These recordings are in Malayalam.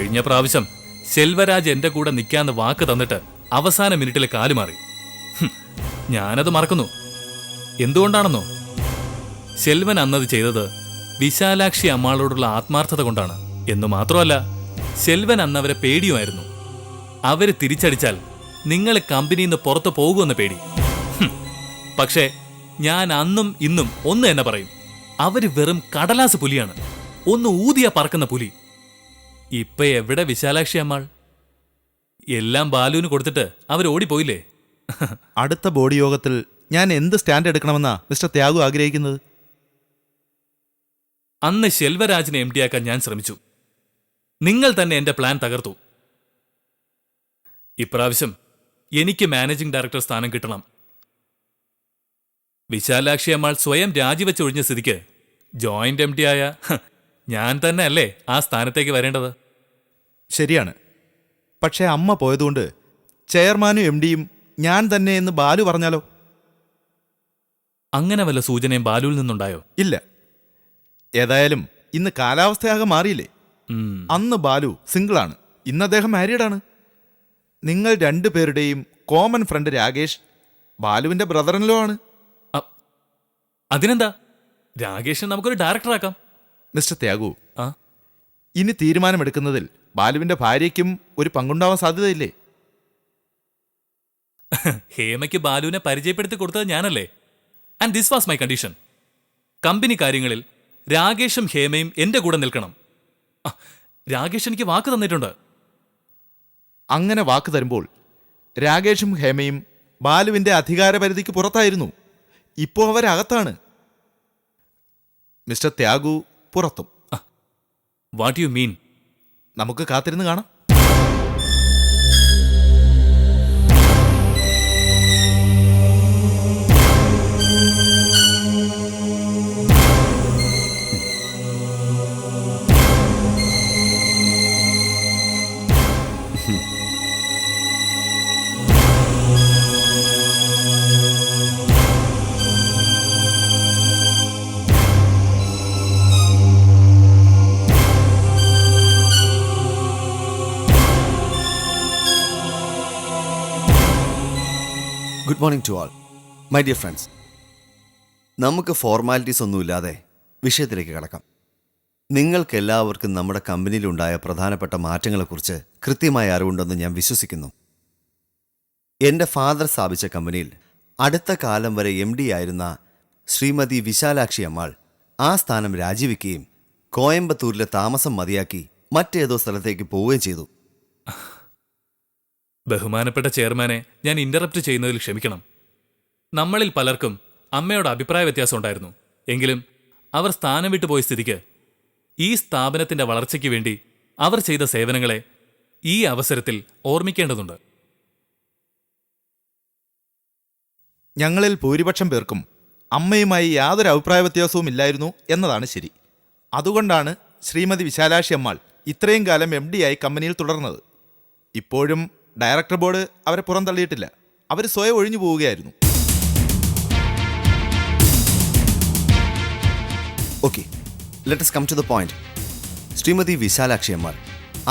കഴിഞ്ഞ പ്രാവശ്യം സെൽവരാജ് എന്റെ കൂടെ നിൽക്കാന്ന് വാക്ക് തന്നിട്ട് അവസാന മിനിറ്റിൽ കാലുമാറി. ഞാനത് മറക്കുന്നു. എന്തുകൊണ്ടാണെന്നോ? സെൽവൻ അന്നത് ചെയ്തത് വിശാലാക്ഷി അമ്മാളോടുള്ള ആത്മാർത്ഥത കൊണ്ടാണ് എന്നു മാത്രമല്ല, സെൽവൻ അന്നവരെ പേടിയുമായിരുന്നു. അവര് തിരിച്ചടിച്ചാൽ നിങ്ങൾ കമ്പനിയിൽ നിന്ന് പുറത്തു പോകുമെന്ന് പേടി. പക്ഷേ ഞാൻ അന്നും ഇന്നും ഒന്ന് തന്നെ പറയും, അവര് വെറും കടലാസ് പുലിയാണ്, ഒന്ന് ഊതിയ പറക്കുന്ന പുലി. ഇപ്പൊ എവിടെ വിശാലാക്ഷി അമ്മാൾ? എല്ലാം ബാലുവിന് കൊടുത്തിട്ട് അവർ ഓടിപ്പോയില്ലേ? അടുത്ത ബോർഡ് യോഗത്തിൽ ഞാൻ എന്ത് സ്റ്റാൻഡ് എടുക്കണമെന്നാ മിസ്റ്റർ ത്യാഗു ആഗ്രഹിക്കുന്നത്? അന്ന് ശെൽവരാജിനെ എം ഡിയാക്കാൻ ഞാൻ ശ്രമിച്ചു. നിങ്ങൾ തന്നെ എന്റെ പ്ലാൻ തകർത്തു. ഇപ്രാവശ്യം എനിക്ക് മാനേജിംഗ് ഡയറക്ടർ സ്ഥാനം കിട്ടണം. വിശാലാക്ഷി അമ്മാൾ സ്വയം രാജിവെച്ചൊഴിഞ്ഞ സ്ഥിതിക്ക് ജോയിന്റ് എം ഡി ആയ ഞാൻ തന്നെ അല്ലേ ആ സ്ഥാനത്തേക്ക് വരേണ്ടത്? ശരിയാണ്. പക്ഷേ അമ്മ പോയതുകൊണ്ട് ചെയർമാനും എം ഡിയും ഞാൻ തന്നെ എന്ന് ബാലു പറഞ്ഞാലോ? അങ്ങനെ വല്ല സൂചനയും ബാലുവിൽ നിന്നുണ്ടായോ? ഇല്ല. ഏതായാലും ഇന്ന് കാലാവസ്ഥയാകെ മാറിയില്ലേ? അന്ന് ബാലു സിംഗിളാണ്, ഇന്ന് അദ്ദേഹം മാരീഡാണ്. നിങ്ങൾ രണ്ടുപേരുടെയും കോമൺ ഫ്രണ്ട് രാകേഷ് ബാലുവിന്റെ ബ്രദറിനിലോ ആണ്. അതിനെന്താ, രാകേഷിനെ നമുക്കൊരു ഡയറക്ടറാക്കാം. മിസ്റ്റർ ത്യാഗു, ഇനി തീരുമാനമെടുക്കുന്നതിൽ ബാലുവിന്റെ ഭാര്യയ്ക്കും ഒരു പങ്കുണ്ടാവാൻ സാധ്യതയില്ലേ? ഹേമയ്ക്ക് ബാലുവിനെ പരിചയപ്പെടുത്തി കൊടുത്തത് ഞാനല്ലേ? And this was my condition. Company കാര്യങ്ങളിൽ രാകേഷും ഹേമയും എന്റെ കൂടെ നിൽക്കണം. രാകേഷ് എനിക്ക് വാക്ക് തന്നിട്ടുണ്ട്. അങ്ങനെ വാക്ക് തരുമ്പോൾ രാകേഷും ഹേമയും ബാലുവിന്റെ അധികാരപരിധിക്ക് പുറത്തായിരുന്നു. ഇപ്പോ അവരകത്താണ്. മിസ്റ്റർ ത്യാഗു പുറത്തും. What you mean? നമുക്ക് കാത്തിരുന്ന് കാണാം. Good morning to all my dear friends. നമുക്ക് ഫോർമാലിറ്റീസ് ഒന്നുമില്ലാതെ വിഷയത്തിലേക്ക് കടക്കാം. നിങ്ങൾക്കെല്ലാവർക്കും നമ്മുടെ കമ്പനിയിലുണ്ടായ പ്രധാനപ്പെട്ട മാറ്റങ്ങളെക്കുറിച്ച് കൃത്യമായ അറിവുണ്ടെന്ന് ഞാൻ വിശ്വസിക്കുന്നു. എൻ്റെ ഫാദർ സ്ഥാപിച്ച കമ്പനിയിൽ അടുത്ത കാലം വരെ എം ഡി ആയിരുന്ന ശ്രീമതി വിശാലാക്ഷി അമ്മാൾ ആ സ്ഥാനം രാജിവെക്കുകയും കോയമ്പത്തൂരിലെ താമസം മതിയാക്കി മറ്റേതോ സ്ഥലത്തേക്ക് പോവുകയും ചെയ്തു. ബഹുമാനപ്പെട്ട ചെയർമാനെ ഞാൻ ഇന്ററപ്റ്റ് ചെയ്യുന്നതിൽ ക്ഷമിക്കണം. നമ്മളിൽ പലർക്കും അമ്മയോട് അഭിപ്രായ വ്യത്യാസം ഉണ്ടായിരുന്നു. എങ്കിലും അവർ സ്ഥാനം വിട്ടുപോയ സ്ഥിതിക്ക് ഈ സ്ഥാപനത്തിന്റെ വളർച്ചയ്ക്ക് വേണ്ടി അവർ ചെയ്ത സേവനങ്ങളെ ഈ അവസരത്തിൽ ഓർമ്മിക്കേണ്ടതുണ്ട്. ഞങ്ങളിൽ ഭൂരിപക്ഷം പേർക്കും അമ്മയുമായി യാതൊരു അഭിപ്രായ വ്യത്യാസവും ഇല്ലായിരുന്നു എന്നതാണ് ശരി. അതുകൊണ്ടാണ് ശ്രീമതി വിശാലാക്ഷി അമ്മാൾ ഇത്രയും കാലം എം ഡി ആയി കമ്പനിയിൽ തുടർന്നത്. ഇപ്പോഴും ഡയറക്ടർ ബോർഡ് അവരെ പുറന്തള്ളിയിട്ടില്ല. അവർ സ്വയം ഒഴിഞ്ഞു പോവുകയായിരുന്നു. Okay, let us come to the point. Shrimati Vishalakshi Ammal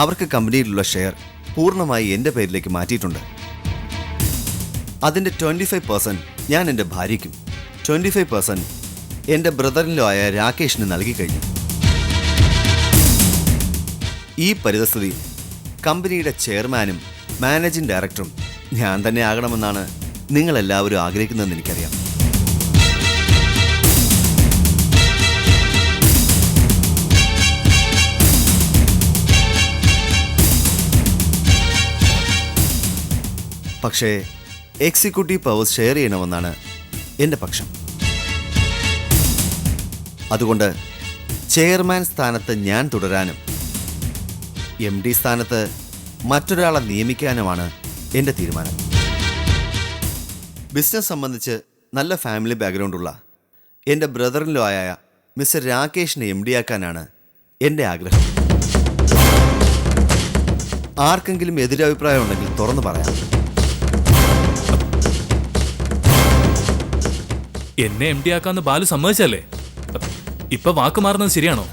അവർക്ക് കമ്പനിയിലുള്ള ഷെയർ പൂർണ്ണമായി എൻ്റെ പേരിലേക്ക് മാറ്റിയിട്ടുണ്ട്. അതിൻ്റെ 25% ഞാൻ എൻ്റെ ഭാര്യയ്ക്കും 25% എൻ്റെ ബ്രദറിലോ ആയ രാകേഷിന് നൽകിക്കഴിഞ്ഞു. ഈ പരിതസ്ഥിതി കമ്പനിയുടെ ചെയർമാനും മാനേജിംഗ് ഡയറക്ടറും ഞാൻ തന്നെ ആകണമെന്നാണ് നിങ്ങളെല്ലാവരും ആഗ്രഹിക്കുന്നതെന്ന് എനിക്കറിയാം. പക്ഷേ എക്സിക്യൂട്ടീവ് പവേഴ്സ് ഷെയർ ചെയ്യണമെന്നാണ് എൻ്റെ പക്ഷം. അതുകൊണ്ട് ചെയർമാൻ സ്ഥാനത്ത് ഞാൻ തുടരാനും എം ഡി സ്ഥാനത്ത് മറ്റൊരാളെ നിയമിക്കാനുമാണ് എൻ്റെ തീരുമാനം. ബിസിനസ് സംബന്ധിച്ച് നല്ല ഫാമിലി ബാക്ക്ഗ്രൗണ്ടുള്ള എൻ്റെ ബ്രദറിലോ ആയ മിസ്റ്റർ രാകേഷിനെ എം ഡി ആക്കാനാണ് എൻ്റെ ആഗ്രഹം. ആർക്കെങ്കിലും എതിരഭിപ്രായം ഉണ്ടെങ്കിൽ തുറന്നു പറയാം. എന്നെ എം ഡി ആക്കാന്ന് ബാലു സമ്മതിച്ചല്ലേ? ഇപ്പൊ വാക്ക് മാറുന്നത് ശരിയാണോ?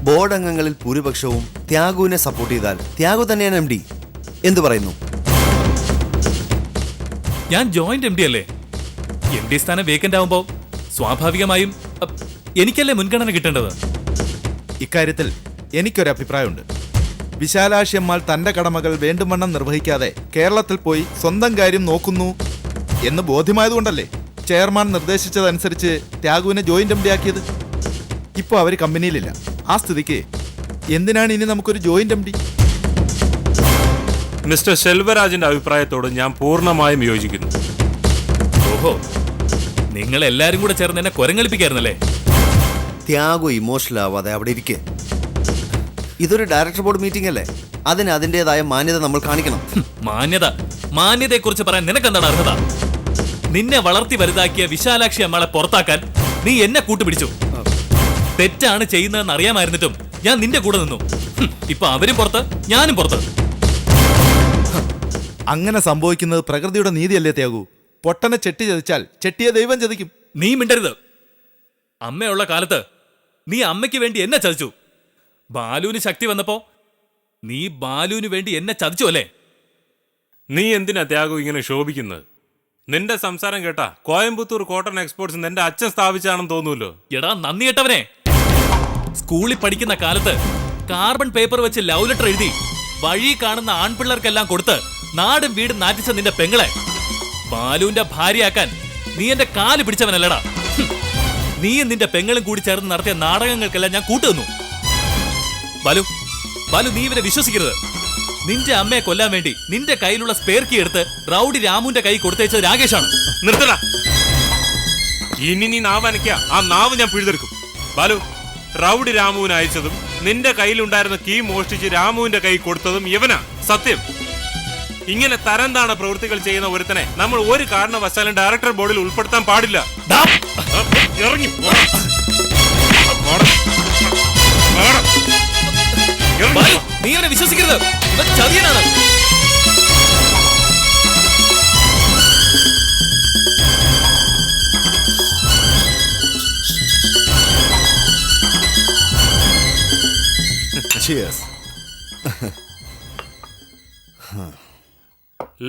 ബോർഡ് അംഗങ്ങളിൽ ഭൂരിപക്ഷവും ത്യാഗുവിനെ സപ്പോർട്ട് ചെയ്താൽ ത്യാഗു തന്നെയാണ് MD. എന്തു പറയുന്നു? ഞാൻ ജോയിന്റ് MD അല്ലേ? MD സ്ഥാനം വേക്കന്റ് ആവുമ്പോ സ്വാഭാവികമായും എനിക്കല്ലേ മുൻഗണന കിട്ടേണ്ടത്? ഇക്കാര്യത്തിൽ എനിക്കൊരു അഭിപ്രായമുണ്ട്. വിശാലാക്ഷി അമ്മാൾ തന്റെ കടമകൾ വേണ്ടുവണ്ണം നിർവഹിക്കാതെ കേരളത്തിൽ പോയി സ്വന്തം കാര്യം നോക്കുന്നു എന്ന് ബോധ്യമായതുകൊണ്ടല്ലേ ചെയർമാൻ നിർദ്ദേശിച്ചതനുസരിച്ച് ത്യാഗുവിനെ ജോയിന്റ് MD ആക്കിയത്. ഇപ്പോൾ അവർ കമ്പനിയിലില്ല. ആ സ്ഥിതിക്ക് എന്തിനാണ് ഇനി നമുക്കൊരു ജോയിന്റ് MD? മിസ്റ്റർ സെൽവരാജിന്റെ അഭിപ്രായത്തോട് ഞാൻ പൂർണ്ണമായും യോജിക്കുന്നു. ഓഹോ, നിങ്ങൾ എല്ലാരും കൂടെ ചേർന്ന് എന്നെ കൊരങ്ങളിപ്പിക്കായിരുന്നല്ലേ? ത്യാഗു ഇമോഷണൽ ആവാതെ അവിടെ ഇരിക്കെ. ഇതൊരു ഡയറക്ടർ ബോർഡ് മീറ്റിംഗ് അല്ലേ? അതിന് അതിൻ്റെതായ മാന്യത നമ്മൾ കാണിക്കണം. മാന്യതയെക്കുറിച്ച് പറയാൻ നിനക്കെന്താണ് അർഹത? നിന്നെ വളർത്തി വലുതാക്കിയ വിശാലാക്ഷി അമ്മളെ പുറത്താക്കാൻ നീ എന്നെ കൂട്ടുപിടിച്ചു. തെറ്റാണ് ചെയ്യുന്നതെന്ന് അറിയാമായിരുന്നിട്ടും ഞാൻ നിന്റെ കൂടെ നിന്നു. ഇപ്പൊ അവരും പുറത്ത്, ഞാനും പുറത്ത്. അങ്ങനെ സംഭവിക്കുന്നത് പ്രകൃതിയുടെ നീതിയല്ലേ ത്യാഗു? പൊട്ടനെ ചെട്ടി ചതിച്ചാൽ ചെട്ടിയെ ദൈവം ചതിക്കും. നീ മിണ്ടരുത്. അമ്മയുള്ള കാലത്ത് നീ അമ്മയ്ക്ക് വേണ്ടി എന്നെ ചതിച്ചു. ബാലുവിന് ശക്തി വന്നപ്പോ നീ ബാലുവിന് വേണ്ടി എന്നെ ചതിച്ചു അല്ലേ? നീ എന്തിനാ ത്യാഗു ഇങ്ങനെ ശോഭിക്കുന്നത്? നിന്റെ സംസാരം കേട്ടാ കോയമ്പത്തൂർ കോട്ടൺ എക്സ്പോർട്സ് നിന്റെ അച്ഛൻ സ്ഥാപിച്ചാണെന്ന് തോന്നൂല്ലോ. എടാ നന്ദി കേട്ടവനെ, സ്കൂളിൽ പഠിക്കുന്ന കാലത്ത് കാർബൺ പേപ്പർ വെച്ച് ലവ് ലെറ്റർ എഴുതി വഴി കാണുന്ന ആൺപിള്ളേർക്കെല്ലാം കൊടുത്ത് നാടും വീടും നാറ്റിച്ച നിന്റെ പെങ്ങളെ ബാലുവിന്റെ ഭാര്യയാക്കാൻ നീ എന്റെ കാല് പിടിച്ചവനല്ലടാ. നീയും നിന്റെ പെങ്ങളും കൂടി ചേർന്ന് നടത്തിയ നാടകങ്ങൾക്കെല്ലാം ഞാൻ കൂട്ടുന്നു. ബാലു, നീ ഇവരെ വിശ്വസിക്കരുത്. നിന്റെ അമ്മയെ കൊല്ലാൻ വേണ്ടി നിന്റെ കയ്യിലുള്ള സ്പെയർ കീ എടുത്ത് റൗഡി രാമുവിന്റെ കൈ കൊടുത്തയച്ചത് രാകേഷാണ്. നിർത്തടാ. ഇനി നീ നാവ് അനയ്ക്ക, ആ നാവ് ഞാൻ പിഴുതെടുക്കും. ബാലു, റൗഡി രാമുവിന് അയച്ചതും നിന്റെ കയ്യിലുണ്ടായിരുന്ന കീ മോഷ്ടിച്ച് രാമുവിന്റെ കൈ കൊടുത്തതും ഇവനാ. സത്യം. ഇങ്ങനെ തരം താണ പ്രവൃത്തികൾ ചെയ്യുന്ന ഒരുത്തനെ നമ്മൾ ഒരു കാരണവശാലും ഡയറക്ടർ ബോർഡിൽ ഉൾപ്പെടുത്താൻ പാടില്ല. ഇറങ്ങി നീ അവനെ വിശ്വസിക്കരുത്. ഇവൻ ചതിയനാണ്. Cheers.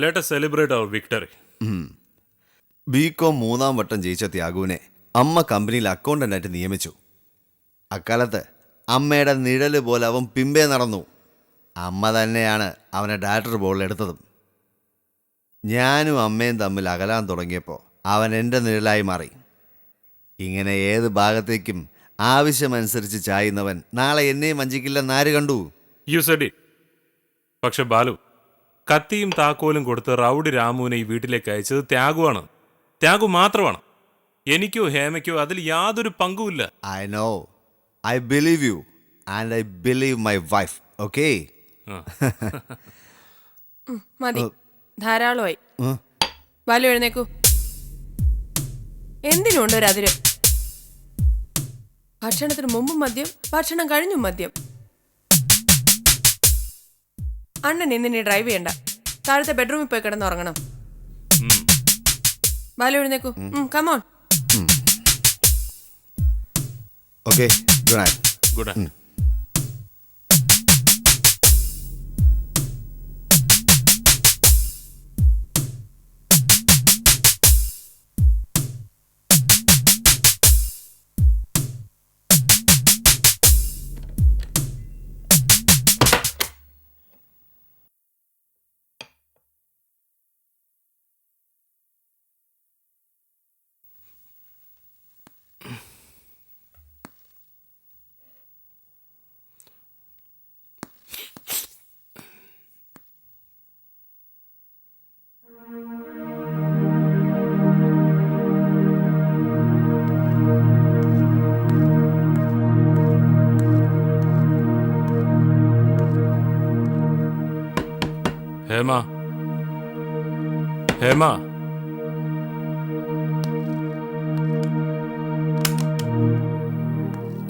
Let us celebrate our victory. BCom 3-ാം വട്ടം ജയിച്ച ത്യാഗുവിനെ അമ്മ കമ്പനിയിൽ അക്കൗണ്ടന്റായിട്ട് നിയമിച്ചു. അക്കാലത്ത് അമ്മയുടെ നിഴല് പോലെ അവൻ പിമ്പേ നടന്നു. അമ്മ തന്നെയാണ് അവനെ ഡയറക്ടർ ബോർഡിൽ എടുത്തതും. ഞാനും അമ്മയും തമ്മിൽ അകലാൻ തുടങ്ങിയപ്പോൾ അവൻ എൻ്റെ നിഴലായി മാറി. ഇങ്ങനെ ഏത് ഭാഗത്തേക്കും ആവശ്യമനുസരിച്ച് ചായുന്നവൻ നാളെ എന്നെയും വഞ്ചിക്കില്ലെന്ന് ആര് കണ്ടു? You said it. പക്ഷെ ബാലു, കത്തിയും താക്കോലും കൊടുത്ത് റൗഡി രാമുവിനെ ഈ വീട്ടിലേക്ക് അയച്ചത് ത്യാഗുവാണ്. ത്യാഗു മാത്രമാണ്. എനിക്കോ ഹേമയ്ക്കോ അതിൽ യാതൊരു പങ്കുമില്ല. I know. I believe you. And I believe my wife. Okay? മതി, ധാരാളമായി. ബാലു എഴുന്നേക്കൂ. എന്തിനുണ്ട് ഒരു അതിര്? ഭക്ഷണത്തിന് മുമ്പും മദ്യം, ഭക്ഷണം കഴിഞ്ഞും മദ്യം. അണ്ണൻ ഇന്നിനി ഡ്രൈവ് ചെയ്യണ്ട. താഴത്തെ ബെഡ്റൂമിൽ പോയി കിടന്നുറങ്ങണം. ബാലു എഴുന്നേക്കൂ. Come on. Okay. Good night. Good night. Hema, Hema,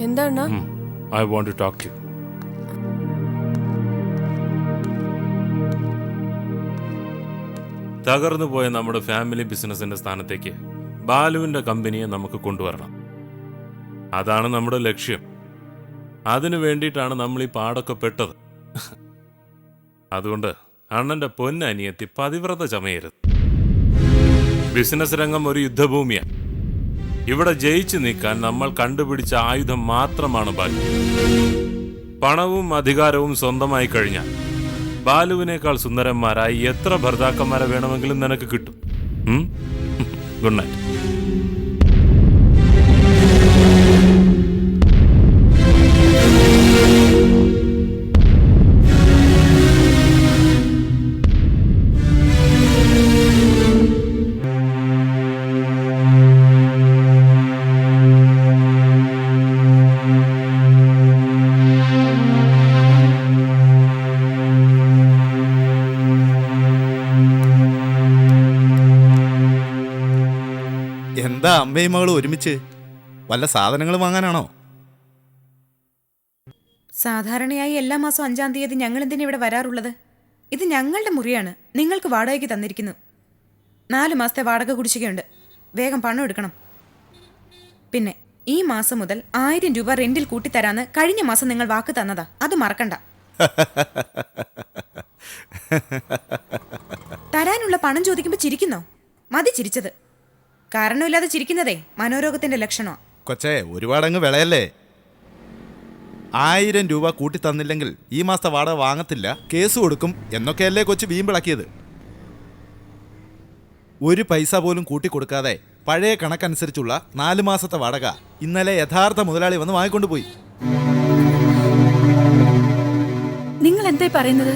എന്താണ്? I want to talk to you. തകർന്നു പോയ നമ്മുടെ ഫാമിലി ബിസിനസിന്റെ സ്ഥാനത്തേക്ക് ബാലുവിന്റെ കമ്പനിയെ നമുക്ക് കൊണ്ടുവരണം. അതാണ് നമ്മുടെ ലക്ഷ്യം. അതിനു വേണ്ടിയിട്ടാണ് നമ്മൾ ഈ പാടൊക്കെ പെട്ടത്. അതുകൊണ്ട് അണ്ണന്റെ പൊന്നനിയത്തി പതിവ്രത ചമയരുത്. ബിസിനസ് രംഗം ഒരു യുദ്ധഭൂമിയാണ്. ഇവിടെ ജയിച്ചു നിൽക്കാൻ നമ്മൾ കണ്ടുപിടിച്ച ആയുധം മാത്രമാണ് ബാലു. പണവും അധികാരവും സ്വന്തമായി കഴിഞ്ഞാൽ ബാലുവിനേക്കാൾ സുന്ദരന്മാരായി എത്ര ഭർത്താക്കന്മാരെ വേണമെങ്കിലും നിനക്ക് കിട്ടും. Good night. എന്താ അമ്മയും മകളും ഒരുമിച്ച്? വല്ല സാധനങ്ങൾ വാങ്ങാനാണോ? സാധാരണയായി എല്ലാ മാസം 5-ാം തീയതി ഞങ്ങൾ എന്തിനാ ഇവിടെ വരാറുള്ളത്? ഇത് ഞങ്ങളുടെ മുറിയാണ്, നിങ്ങൾക്ക് വാടകയ്ക്ക് തന്നിരിക്കുന്നു. 4 മാസത്തെ വാടക കുടിശ്ശികയുണ്ട്. വേഗം പണം എടുക്കണം. പിന്നെ ഈ മാസം മുതൽ 1000 രൂപ റെന്റിൽ കൂട്ടിത്തരാന്ന് കഴിഞ്ഞ മാസം നിങ്ങൾ വാക്ക് തന്നതാ, അത് മറക്കണ്ട. തരാനുള്ള പണം ചോദിക്കുമ്പോൾ ചിരിക്കുന്നോ? മതി ചിരിച്ചത്. കാരണമില്ലാതെ ചിരിക്കുന്നതേ മനോരോഗത്തിന്റെ ലക്ഷണമാണ്. കൊച്ചേ, ഒരുപാടങ്ങ് വിളയല്ലേ. 1000 രൂപ കൂട്ടി തന്നില്ലെങ്കിൽ ഈ മാസത്തെ വാടക വാങ്ങത്തില്ല, കേസ് കൊടുക്കും എന്നൊക്കെയല്ലേ കൊച്ചു വീമ്പിളക്കിയത്. ഒരു പൈസ പോലും കൂട്ടി കൊടുക്കാതെ പഴയ കണക്കനുസരിച്ചുള്ള 4 മാസത്തെ വാടക ഇന്നലെ യഥാർത്ഥ മുതലാളി വന്ന് വാങ്ങിക്കൊണ്ടുപോയി. നിങ്ങൾ എന്തായി പറയുന്നത്?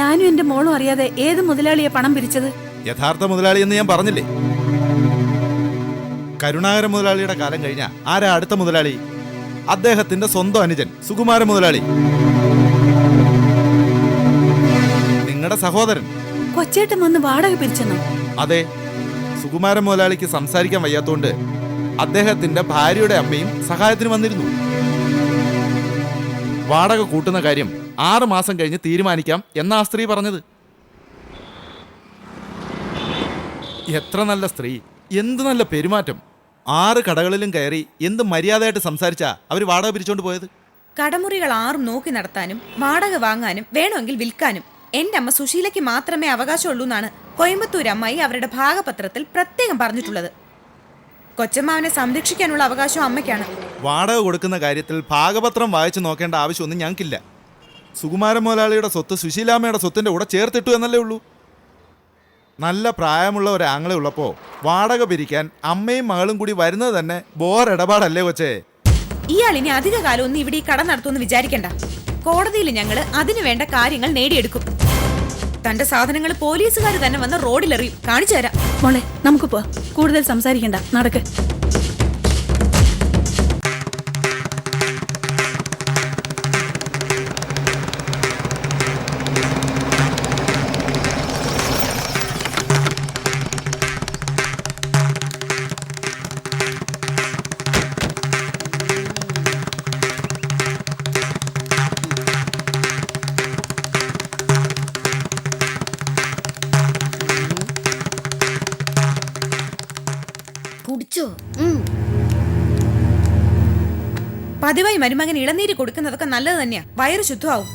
ഞാനും എന്റെ മോളും അറിയാതെ ഏത് മുതലാളിയെ പണം പിരിച്ചത്? യഥാർത്ഥ മുതലാളി എന്ന് ഞാൻ പറഞ്ഞില്ലേ? കരുണാകര മുതലാളിയുടെ കാലം കഴിഞ്ഞ ആരാ അടുത്ത മുതലാളി? അദ്ദേഹത്തിന്റെ സ്വന്തം അനുജൻ സുകുമാര മുതലാളി, നിങ്ങളുടെ സഹോദരൻ. കൊച്ചേട്ടൻ വന്ന് വാടക പിരിച്ചെന്നോ? അതെ, സുകുമാര മുതലാളിക്ക് സംസാരിക്കാൻ വയ്യാത്തോണ്ട് അദ്ദേഹത്തിന്റെ ഭാര്യയുടെ അമ്മയും സഹായത്തിന് വന്നിരുന്നു. വാടക കൂട്ടുന്ന കാര്യം 6 മാസം കഴിഞ്ഞ് തീരുമാനിക്കാം എന്നാ ആ സ്ത്രീ പറഞ്ഞത്. എത്ര നല്ല സ്ത്രീ, എന്ത് നല്ല പെരുമാറ്റം. 6 കടകളിലും കയറി എന്ത് മര്യാദയായിട്ട് സംസാരിച്ചാ അവർ വാടക പിരിച്ചോണ്ട് പോയത്. കടമുറികൾ 6 നോക്കി നടത്താനും വാടക വാങ്ങാനും വേണമെങ്കിൽ വിൽക്കാനും എന്റെ അമ്മ സുശീലയ്ക്ക് മാത്രമേ അവകാശമുള്ളൂ എന്നാണ് കോയമ്പത്തൂർ അമ്മായി അവരുടെ ഭാഗപത്രത്തിൽ പ്രത്യേകം പറഞ്ഞിട്ടുള്ളത്. കൊച്ചമ്മാവനെ സംരക്ഷിക്കാനുള്ള അവകാശം അമ്മയ്ക്കാണ്. വാടക കൊടുക്കുന്ന കാര്യത്തിൽ ഭാഗപത്രം വായിച്ചു നോക്കേണ്ട ആവശ്യമൊന്നും ഞങ്ങൾക്കില്ല. സുകുമാര മുതലാളിയുടെ സ്വത്ത് സുശീലാമ്മയുടെ സ്വത്തിന്റെ കൂടെ ചേർത്തിട്ടു എന്നല്ലേ ഉള്ളൂ. നല്ല പ്രായമുള്ള ഒരു ആങ്ങളെ ഉള്ളപ്പോ വാടക പിരിക്കാൻ അമ്മയും മകളും കൂടി വരുന്നത് തന്നെ ബോറിടപാടല്ലേ കൊച്ചേ? ഇയാൾ ഇനി അധിക കാലം ഒന്നും ഇവിടെ ഈ കട നടത്തുമെന്ന് വിചാരിക്കണ്ട. കോടതിയിൽ ഞങ്ങള് അതിനു വേണ്ട കാര്യങ്ങൾ നേടിയെടുക്കും. തന്റെ സാധനങ്ങൾ പോലീസുകാർ തന്നെ വന്ന് റോഡിലെറിയും. കാണിച്ചു തരാം. മോളെ, നമുക്ക് പോ. കൂടുതൽ സംസാരിക്കണ്ട, നടക്ക്. കുടിച്ചോ? പതിവായി മരുമകൻ ഇളനീര് കൊടുക്കുന്നതൊക്കെ നല്ലത് തന്നെയാ, വയറ് ശുദ്ധമാവും.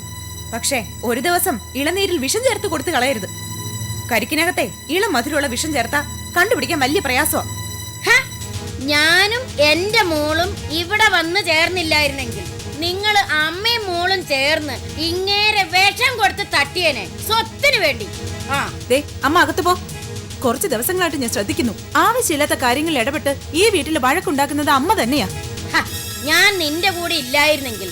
പക്ഷേ ഒരു ദിവസം ഇളനീരിൽ വിഷം ചേർത്ത് കൊടുത്ത് കളയരുത്. കരിക്കിനകത്തെ ഇളം മധുരമുള്ള വിഷം ചേർത്താ കണ്ടുപിടിക്കാൻ വലിയ പ്രയാസമാണ്. ഞാനും എന്റെ മോളും ഇവിടെ വന്ന് ചേർന്നില്ലായിരുന്നെങ്കിൽ നിങ്ങൾ അമ്മയും മോളും ചേർന്ന് ഇങ്ങേരെ വിഷം കൊടുത്ത് തട്ടിയേനെ, സ്വത്തിന് വേണ്ടി. ദേ, അമ്മ അകത്ത് പോ. കുറച്ച് ദിവസങ്ങളായിട്ട് ഞാൻ ശ്രദ്ധിക്കുന്നു, ആവശ്യമില്ലാത്ത കാര്യങ്ങളിൽ ഇടപെട്ട് ഈ വീട്ടിൽ വഴക്കുണ്ടാക്കുന്നത് അമ്മ തന്നെയാ. ഞാൻ നിന്റെ കൂടെ ഇല്ലായിരുന്നെങ്കിൽ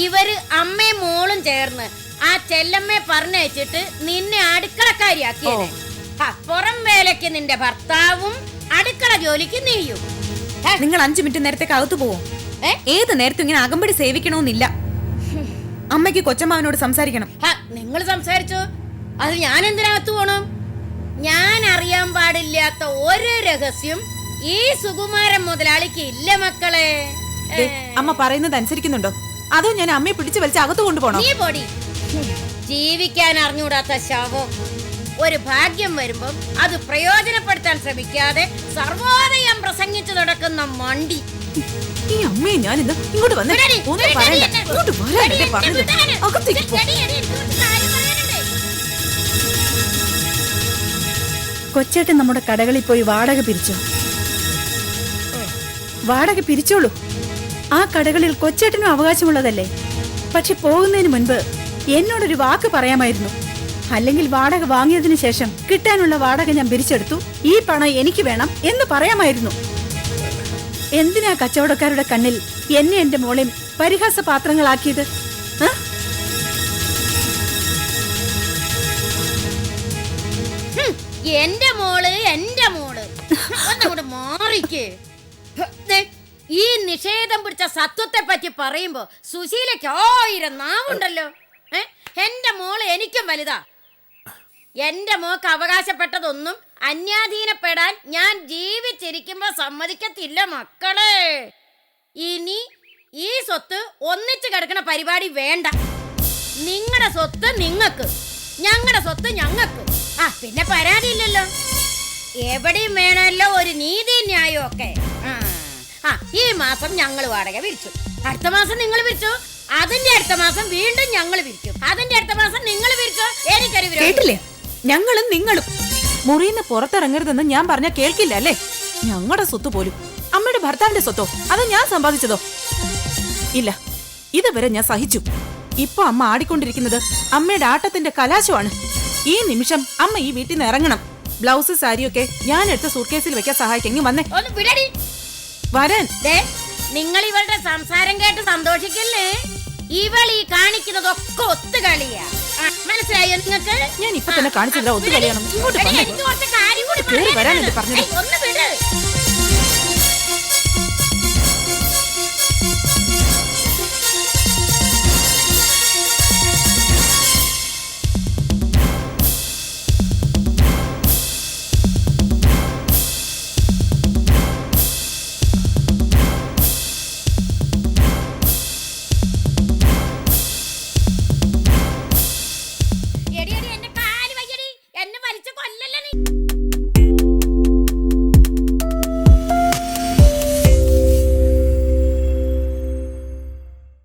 ഇവര് അമ്മയും മോളും ചേർന്ന് ആ ചെല്ലമ്മയെ പറഞ്ഞയച്ചിട്ട് നിന്നെ അടുക്കളക്കാരിയാക്കിയേനെ. പുറം വേലയ്ക്ക് നിന്റെ ഭർത്താവും അടുക്കള ജോലിക്ക് നീയും. നിങ്ങൾ 5 മിനിറ്റ് നേരത്തേക്ക് അകത്തു പോവും. ഏത് നേരത്തും ഇങ്ങനെ അകമ്പടി സേവിക്കണമെന്നില്ല. അമ്മയ്ക്ക് കൊച്ചമ്മാവനോട് സംസാരിക്കണം. നിങ്ങൾ സംസാരിച്ചോ, അത് ഞാൻ എന്തിനകത്ത് പോണം? ഞാൻ അറിയാൻ പാടില്ലാത്ത ഒരു രഹസ്യം ഈ സുകുമാരൻ മുതലാളിക്ക് ഇല്ല മക്കളെ. അമ്മ പറയുന്നത് അനുസരിക്കുന്നുണ്ടോ? അതോ ഞാൻ അമ്മയെ പിടിച്ചു വലിച്ച് അകത്ത് കൊണ്ടുപോകണം? നീ പൊടി. ജീവിക്കാൻ അറിഞ്ഞൂടാത്ത ശവം. ഒരു ഭാഗ്യം വരുമ്പം അത് പ്രയോജനപ്പെടുത്താൻ ശ്രമിക്കാതെ സർവോദയം പ്രസംഗിച്ചു നടക്കുന്ന മണ്ടി. ഈ അമ്മയെ ഞാൻ ഇന്ന് ഇങ്ങോട്ട് വന്നേ ഒന്നും പറയണ്ട. ഇങ്ങോട്ട് വരാനല്ലേ പറഞ്ഞത്? അകത്തേക്ക് പോ. കൊച്ചേട്ടൻ നമ്മുടെ കടകളിൽ പോയി വാടക പിരിച്ചോ? വാടക പിരിച്ചോളൂ. ആ കടകളിൽ കൊച്ചേട്ടനും അവകാശമുള്ളതല്ലേ? പക്ഷെ പോകുന്നതിന് മുൻപ് എന്നോടൊരു വാക്ക് പറയാമായിരുന്നു. അല്ലെങ്കിൽ വാടക വാങ്ങിയതിനു ശേഷം കിട്ടാനുള്ള വാടക ഞാൻ പിരിച്ചെടുത്തു, ഈ പണം എനിക്ക് വേണം എന്ന് പറയാമായിരുന്നു. എന്തിനാ കച്ചവടക്കാരുടെ കണ്ണിൽ എന്നെ എന്റെ മോളെയും പരിഹാസ പാത്രങ്ങളാക്കിയത്? എന്റെ മോള് ഒന്നങ്ങോട്ട് മാറിക്ക്. ഈ നിഷേധം പിടിച്ച സത്വത്തെ പറ്റി പറയുമ്പോ സുശീലയ്ക്ക് 1000 നാവുണ്ടല്ലോ. എന്റെ മോള് എനിക്കും വലുതാ. എന്റെ മോക്ക് അവകാശപ്പെട്ടതൊന്നും അന്യാധീനപ്പെടാൻ ഞാൻ ജീവിച്ചിരിക്കുമ്പോ സമ്മതിക്കത്തില്ല മക്കളെ. ഇനി ഈ സ്വത്ത് ഒന്നിച്ചു കിടക്കണ പരിപാടി വേണ്ട. നിങ്ങളുടെ സ്വത്ത് നിങ്ങക്ക്, ഞങ്ങളുടെ സ്വത്ത് ഞങ്ങക്ക്. പിന്നെ പരാതിയില്ലല്ലോ. എവിടെയും വേണമല്ലോ ഒരു നീതി ന്യായം ഒക്കെ. ഈ മാസം ഞങ്ങൾ വാടക പിരിച്ചു, അടുത്ത മാസം നിങ്ങൾ പിരിച്ചു, അതിന്റെ അടുത്ത മാസം വീണ്ടും ഞങ്ങൾ പിരിക്കും, അതിന്റെ അടുത്ത മാസം നിങ്ങൾ പിരിച്ചു. എനിക്കൊരു കേട്ടില്ലേ? ഞങ്ങളും നിങ്ങളും മുറിയിന്ന് പുറത്തിറങ്ങരുതെന്ന് ഞാൻ പറഞ്ഞ കേൾക്കില്ല അല്ലേ? ഞങ്ങളുടെ സ്വത്ത് പോലും അമ്മയുടെ ഭർത്താവിന്റെ സ്വത്തോ അതോ ഞാൻ സമ്പാദിച്ചതോ? ഇല്ല, ഇതുവരെ ഞാൻ സഹിച്ചു. ഇപ്പൊ അമ്മ ആടിക്കൊണ്ടിരിക്കുന്നത് അമ്മയുടെ ആട്ടത്തിന്റെ കലാശമാണ്. ഈ നിമിഷം അമ്മ ഈ വീട്ടിൽ നിന്ന് ഇറങ്ങണം. ബ്ലൗസ് സാരിയൊക്കെ ഞാൻ എടുത്ത സൂട്ട്കേസിൽ വെക്കാൻ സഹായിക്കെങ്കിൽ വന്നേ. വരാൻ. നിങ്ങൾ ഇവളുടെ സംസാരം കേട്ട് സന്തോഷിക്കല്ലേ? ഇവൾ ഈ കാണിക്കുന്നതൊക്കെ ഒത്തുകളിയാ. മനസ്സിലായോ നിങ്ങൾക്ക്? ഞാൻ ഇപ്പൊ തന്നെ കാണിച്ചില്ല ഒത്തുകളിയാണ്. ഇങ്ങോട്ട് വരാനല്ലേ പറഞ്ഞത്? ഒന്ന് വിട്.